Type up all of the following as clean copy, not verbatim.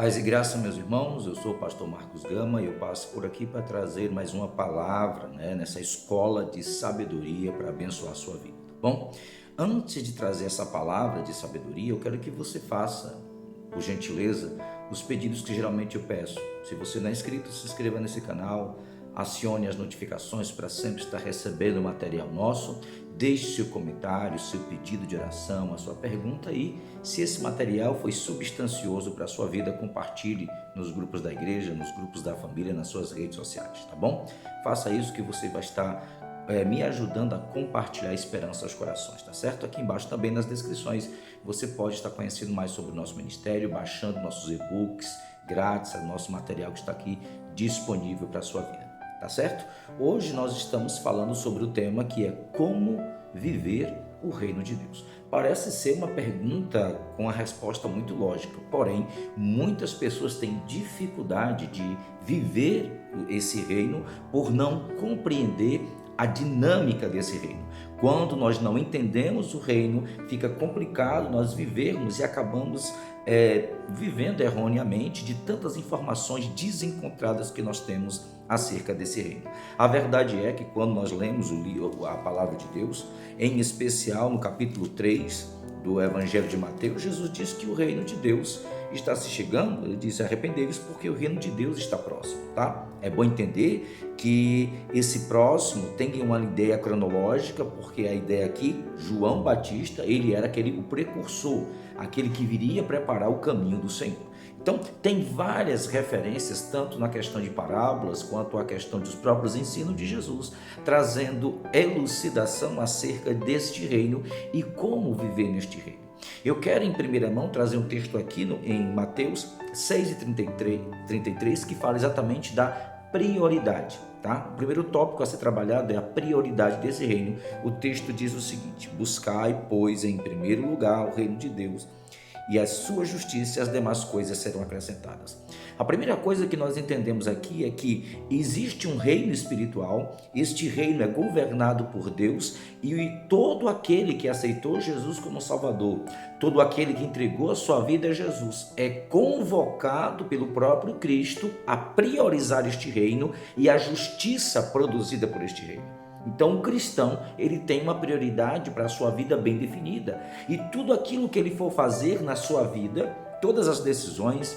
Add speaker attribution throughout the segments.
Speaker 1: Paz e graça, meus irmãos, eu sou o pastor Marcos Gama e eu passo por aqui para trazer mais uma palavra, nessa escola de sabedoria para abençoar a sua vida, tá bom? Antes de trazer essa palavra de sabedoria, eu quero que você faça, por gentileza, os pedidos que geralmente eu peço. Se você não é inscrito, se inscreva nesse canal, acione as notificações para sempre estar recebendo material nosso, deixe seu comentário, seu pedido de oração, a sua pergunta e, se esse material foi substancioso para a sua vida, compartilhe nos grupos da igreja, nos grupos da família, nas suas redes sociais, tá bom? Faça isso que você vai estar me ajudando a compartilhar a esperança aos corações, tá certo? Aqui embaixo também nas descrições você pode estar conhecendo mais sobre o nosso ministério, baixando nossos e-books grátis, nosso material que está aqui disponível para a sua vida. Tá certo? Hoje nós estamos falando sobre o tema que é como viver o reino de Deus. Parece ser uma pergunta com a resposta muito lógica, porém, muitas pessoas têm dificuldade de viver esse reino por não compreender a dinâmica desse reino. Quando nós não entendemos o reino, fica complicado nós vivermos e acabamos vivendo erroneamente de tantas informações desencontradas que nós temos acerca desse reino. A verdade é que quando nós lemos a palavra de Deus, em especial no capítulo 3 do Evangelho de Mateus, Jesus diz que o reino de Deus está se chegando. Ele diz: arrependei-vos porque o reino de Deus está próximo, tá? É bom entender que esse próximo tem uma ideia cronológica, porque a ideia aqui, João Batista, ele era o precursor, aquele que viria preparar o caminho do Senhor. Então, tem várias referências, tanto na questão de parábolas, quanto a questão dos próprios ensinos de Jesus, trazendo elucidação acerca deste reino e como viver neste reino. Eu quero, em primeira mão, trazer um texto aqui em Mateus 6:33, que fala exatamente da prioridade. Tá? O primeiro tópico a ser trabalhado é a prioridade desse reino. O texto diz o seguinte: buscai, pois, em primeiro lugar o reino de Deus e a sua justiça, e as demais coisas serão acrescentadas. A primeira coisa que nós entendemos aqui é que existe um reino espiritual, este reino é governado por Deus, e todo aquele que aceitou Jesus como Salvador, todo aquele que entregou a sua vida a Jesus, é convocado pelo próprio Cristo a priorizar este reino e a justiça produzida por este reino. Então, o cristão, ele tem uma prioridade para a sua vida bem definida, e tudo aquilo que ele for fazer na sua vida, todas as decisões,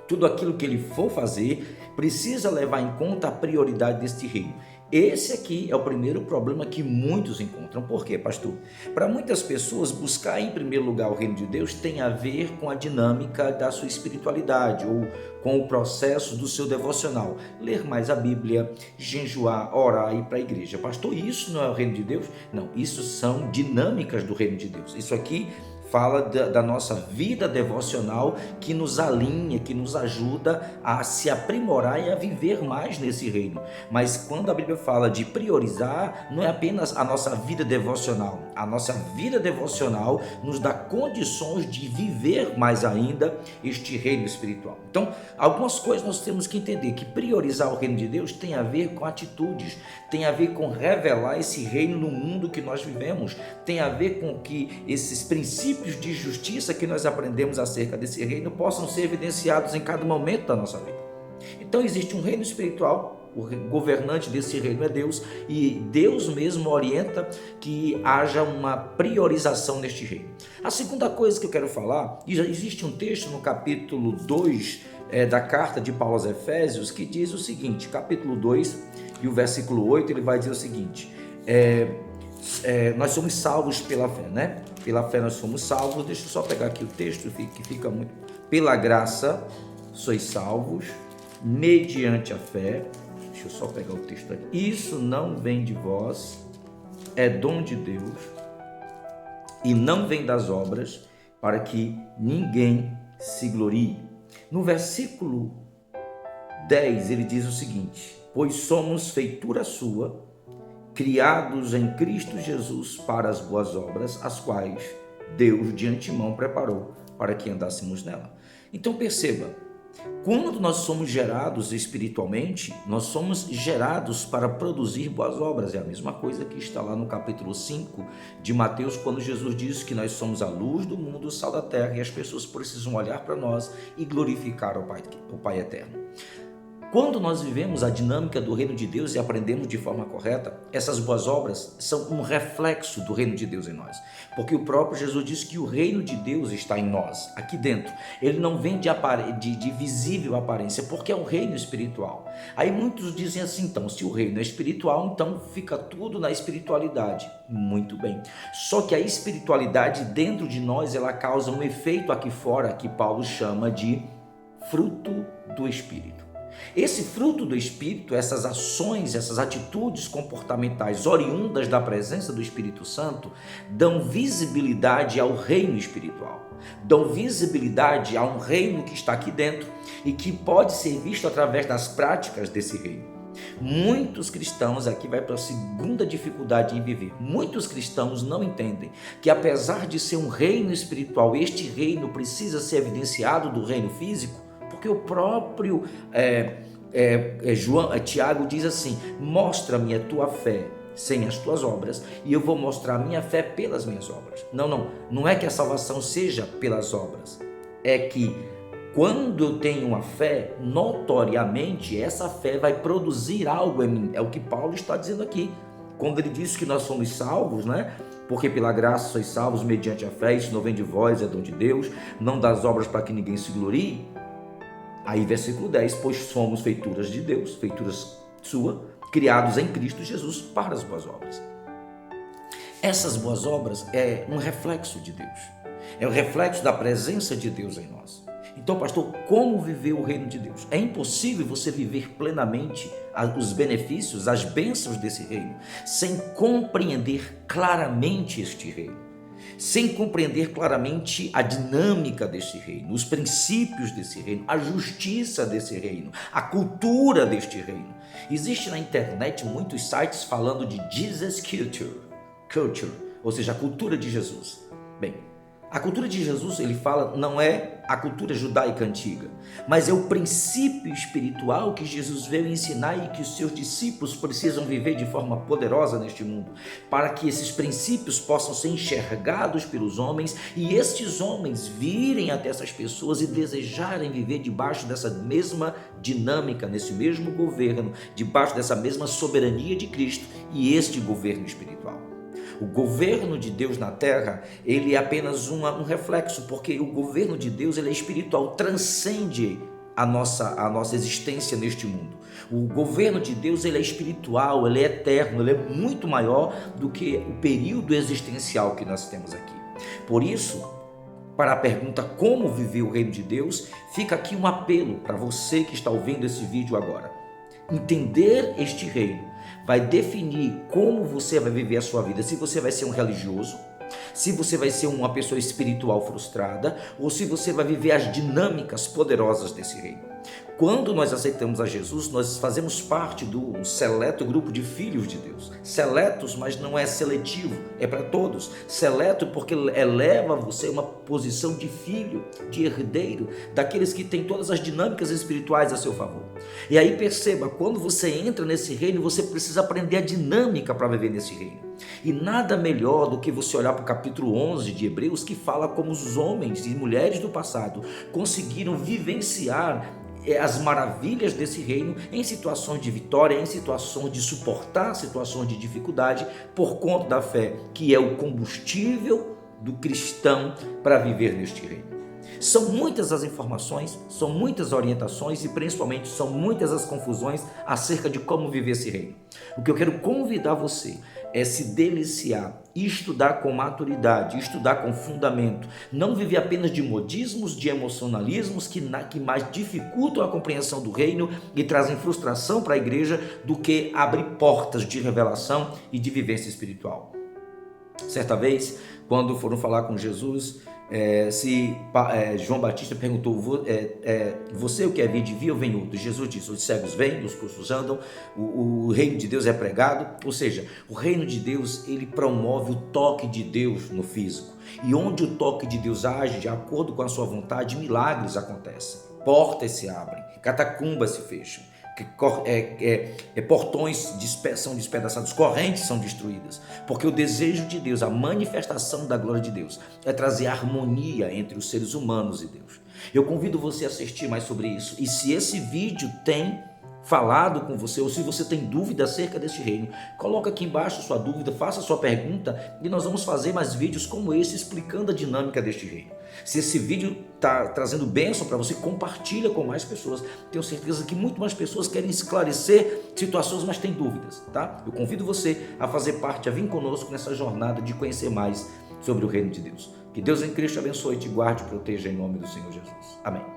Speaker 1: tudo aquilo que ele for fazer, precisa levar em conta a prioridade deste reino. Esse aqui é o primeiro problema que muitos encontram. Por quê, pastor? Para muitas pessoas, buscar em primeiro lugar o reino de Deus tem a ver com a dinâmica da sua espiritualidade ou com o processo do seu devocional. Ler mais a Bíblia, jejuar, orar e ir para a igreja. Pastor, isso não é o reino de Deus? Não, isso são dinâmicas do reino de Deus. Isso aqui fala da nossa vida devocional, que nos alinha, que nos ajuda a se aprimorar e a viver mais nesse reino. Mas quando a Bíblia fala de priorizar, não é apenas a nossa vida devocional. A nossa vida devocional nos dá condições de viver mais ainda este reino espiritual. Então, algumas coisas nós temos que entender, que priorizar o reino de Deus tem a ver com atitudes, tem a ver com revelar esse reino no mundo que nós vivemos, tem a ver com que esses princípios de justiça que nós aprendemos acerca desse reino possam ser evidenciados em cada momento da nossa vida. Então existe um reino espiritual, o governante desse reino é Deus, e Deus mesmo orienta que haja uma priorização neste reino. A segunda coisa que eu quero falar, e já existe um texto no capítulo 2 da carta de Paulo aos Efésios, que diz o seguinte, capítulo 2 e o versículo 8, ele vai dizer o seguinte: nós somos salvos pela fé, né? Pela fé nós somos salvos. Deixa eu só pegar aqui o texto que fica muito. Pela graça sois salvos, mediante a fé. Deixa eu só pegar o texto aqui. Isso não vem de vós, é dom de Deus, e não vem das obras, para que ninguém se glorie. No versículo 10 ele diz o seguinte: pois somos feitura sua, criados em Cristo Jesus para as boas obras, as quais Deus de antemão preparou para que andássemos nela. Então perceba, Quando nós somos gerados espiritualmente, nós somos gerados para produzir boas obras. É a mesma coisa que está lá no capítulo 5 de Mateus, quando Jesus diz que nós somos a luz do mundo, o sal da terra, e as pessoas precisam olhar para nós e glorificar o Pai eterno. Quando nós vivemos a dinâmica do reino de Deus e aprendemos de forma correta, essas boas obras são um reflexo do reino de Deus em nós. Porque o próprio Jesus diz que o reino de Deus está em nós, aqui dentro. Ele não vem de visível aparência, porque é um reino espiritual. Aí muitos dizem assim, então, se o reino é espiritual, então fica tudo na espiritualidade. Muito bem. Só que a espiritualidade dentro de nós, ela causa um efeito aqui fora, que Paulo chama de fruto do Espírito. Esse fruto do Espírito, essas ações, essas atitudes comportamentais oriundas da presença do Espírito Santo, dão visibilidade ao reino espiritual, dão visibilidade a um reino que está aqui dentro e que pode ser visto através das práticas desse reino. Muitos cristãos, aqui vai para a segunda dificuldade em viver, muitos cristãos não entendem que apesar de ser um reino espiritual, este reino precisa ser evidenciado do reino físico, porque o próprio Tiago diz assim, mostra-me a tua fé sem as tuas obras e eu vou mostrar a minha fé pelas minhas obras. Não é que a salvação seja pelas obras, é que quando eu tenho uma fé, notoriamente essa fé vai produzir algo em mim, é o que Paulo está dizendo aqui, quando ele diz que nós somos salvos, né? Porque pela graça sois salvos mediante a fé, isso não vem de vós, é dom de Deus, não das obras para que ninguém se glorie. Aí versículo 10, pois somos feituras de Deus, feituras sua, criados em Cristo Jesus para as boas obras. Essas boas obras é um reflexo de Deus, é o reflexo da presença de Deus em nós. Então, pastor, como viver o reino de Deus? É impossível você viver plenamente os benefícios, as bênçãos desse reino, sem compreender claramente este reino. Sem compreender claramente a dinâmica deste reino, os princípios desse reino, a justiça desse reino, a cultura deste reino. Existe na internet muitos sites falando de Jesus Culture, ou seja, a cultura de Jesus. Bem, a cultura de Jesus, ele fala, não é a cultura judaica antiga, mas é o princípio espiritual que Jesus veio ensinar e que os seus discípulos precisam viver de forma poderosa neste mundo, para que esses princípios possam ser enxergados pelos homens e estes homens virem até essas pessoas e desejarem viver debaixo dessa mesma dinâmica, nesse mesmo governo, debaixo dessa mesma soberania de Cristo e este governo espiritual. O governo de Deus na terra, ele é apenas um reflexo, porque o governo de Deus ele é espiritual, transcende a nossa existência neste mundo. O governo de Deus ele é espiritual, ele é eterno, ele é muito maior do que o período existencial que nós temos aqui. Por isso, para a pergunta como viver o reino de Deus, fica aqui um apelo para você que está ouvindo esse vídeo agora. Entender este reino vai definir como você vai viver a sua vida, se você vai ser um religioso, se você vai ser uma pessoa espiritual frustrada ou se você vai viver as dinâmicas poderosas desse reino. Quando nós aceitamos a Jesus, nós fazemos parte do seleto grupo de filhos de Deus. Seletos, mas não é seletivo, é para todos. Seleto porque eleva você a uma posição de filho, de herdeiro, daqueles que têm todas as dinâmicas espirituais a seu favor. E aí perceba, quando você entra nesse reino, você precisa aprender a dinâmica para viver nesse reino. E nada melhor do que você olhar para o capítulo 11 de Hebreus, que fala como os homens e mulheres do passado conseguiram vivenciar as maravilhas desse reino em situações de vitória, em situações de suportar situações de dificuldade por conta da fé, que é o combustível do cristão para viver neste reino. São muitas as informações, são muitas orientações e principalmente são muitas as confusões acerca de como viver esse reino. O que eu quero convidar você é se deliciar e estudar com maturidade, estudar com fundamento, não viver apenas de modismos, de emocionalismos que mais dificultam a compreensão do reino e trazem frustração para a igreja do que abrir portas de revelação e de vivência espiritual. Certa vez, quando foram falar com Jesus, João Batista perguntou, você o que é vide viu ou vem outro? Jesus disse, os cegos vêm, os coxos andam, o reino de Deus é pregado. Ou seja, o reino de Deus, ele promove o toque de Deus no físico, e onde o toque de Deus age de acordo com a sua vontade, milagres acontecem, portas se abrem, catacumbas se fecham, portões são despedaçados, correntes são destruídas, porque o desejo de Deus, a manifestação da glória de Deus, é trazer harmonia entre os seres humanos e Deus. Eu convido você a assistir mais sobre isso, e se esse vídeo tem falado com você, ou se você tem dúvida acerca deste reino, coloca aqui embaixo sua dúvida, faça sua pergunta, e nós vamos fazer mais vídeos como esse, explicando a dinâmica deste reino. Se esse vídeo está trazendo bênção para você, compartilha com mais pessoas. Tenho certeza que muito mais pessoas querem esclarecer situações, mas têm dúvidas, tá? Eu convido você a fazer parte, a vir conosco nessa jornada de conhecer mais sobre o reino de Deus. Que Deus em Cristo abençoe, te guarde e proteja em nome do Senhor Jesus. Amém.